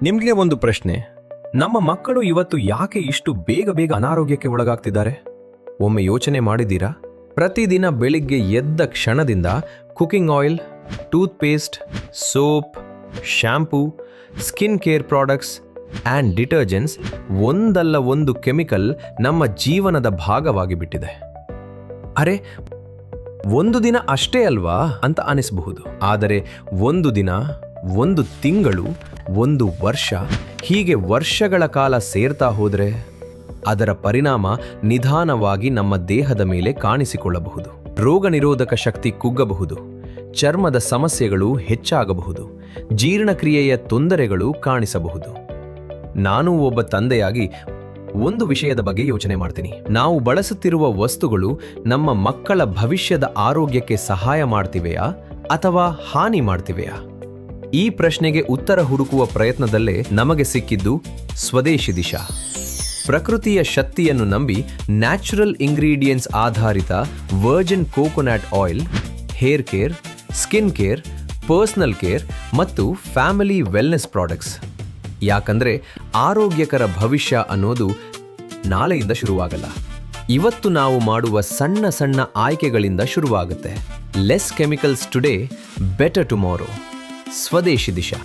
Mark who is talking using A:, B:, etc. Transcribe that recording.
A: ನಿಮ್ಗೆ ಒಂದು ಪ್ರಶ್ನೆ, ನಮ್ಮ ಮಕ್ಕಳು ಇವತ್ತು ಯಾಕೆ ಇಷ್ಟು ಬೇಗ ಬೇಗ ಅನಾರೋಗ್ಯಕ್ಕೆ ಒಳಗಾಗ್ತಿದ್ದಾರೆ? ಒಮ್ಮೆ ಯೋಚನೆ ಮಾಡಿದ್ದೀರಾ? ಪ್ರತಿದಿನ ಬೆಳಿಗ್ಗೆ ಎದ್ದ ಕ್ಷಣದಿಂದ cooking oil, toothpaste, soap, shampoo, skin care products and detergents ಒಂದಲ್ಲ ಒಂದು ಕೆಮಿಕಲ್ ನಮ್ಮ ಜೀವನದ ಭಾಗವಾಗಿ ಬಿಟ್ಟಿದೆ. ಅರೆ, ಒಂದು ದಿನ ಅಷ್ಟೇ ಅಲ್ವಾ ಅಂತ ಅನಿಸಬಹುದು. ಆದರೆ ಒಂದು ದಿನ, ಒಂದು ತಿಂಗಳು, ಒಂದು ವರ್ಷ, ಹೀಗೆ ವರ್ಷಗಳ ಕಾಲ ಸೇರ್ತಾ ಹೋದರೆ ಅದರ ಪರಿಣಾಮ ನಿಧಾನವಾಗಿ ನಮ್ಮ ದೇಹದ ಮೇಲೆ ಕಾಣಿಸಿಕೊಳ್ಳಬಹುದು. ರೋಗ ನಿರೋಧಕ ಶಕ್ತಿ ಕುಗ್ಗಬಹುದು, ಚರ್ಮದ ಸಮಸ್ಯೆಗಳು ಹೆಚ್ಚಾಗಬಹುದು, ಜೀರ್ಣಕ್ರಿಯೆಯ ತೊಂದರೆಗಳು ಕಾಣಿಸಬಹುದು. ನಾನು ಒಬ್ಬ ತಂದೆಯಾಗಿ ಒಂದು ವಿಷಯದ ಬಗ್ಗೆ ಯೋಚನೆ ಮಾಡ್ತೀನಿ. ನಾವು ಬಳಸುತ್ತಿರುವ ವಸ್ತುಗಳು ನಮ್ಮ ಮಕ್ಕಳ ಭವಿಷ್ಯದ ಆರೋಗ್ಯಕ್ಕೆ ಸಹಾಯ ಮಾಡ್ತಿವೆಯಾ ಅಥವಾ ಹಾನಿ ಮಾಡ್ತಿವೆಯಾ? ಈ ಪ್ರಶ್ನೆಗೆ ಉತ್ತರ ಹುಡುಕುವ ಪ್ರಯತ್ನದಲ್ಲೇ ನಮಗೆ ಸಿಕ್ಕಿದ್ದು ಸ್ವದೇಶಿ ದಿಶಾ. ಪ್ರಕೃತಿಯ ಶಕ್ತಿಯನ್ನು ನಂಬಿ ನ್ಯಾಚುರಲ್ ಇಂಗ್ರೀಡಿಯೆಂಟ್ಸ್ ಆಧಾರಿತ Virgin coconut oil, hair care, skin care, personal care ಮತ್ತು ಫ್ಯಾಮಿಲಿ ವೆಲ್ನೆಸ್ ಪ್ರಾಡಕ್ಟ್ಸ್. ಯಾಕಂದ್ರೆ ಆರೋಗ್ಯಕರ ಭವಿಷ್ಯ ಅನ್ನೋದು ನಾಳೆಯಿಂದ ಶುರುವಾಗಲ್ಲ, ಇವತ್ತು ನಾವು ಮಾಡುವ ಸಣ್ಣ ಸಣ್ಣ ಆಯ್ಕೆಗಳಿಂದ ಶುರುವಾಗುತ್ತೆ. Less chemicals today, better tomorrow. ಸ್ವದೇಶಿ ದಿಶಾ.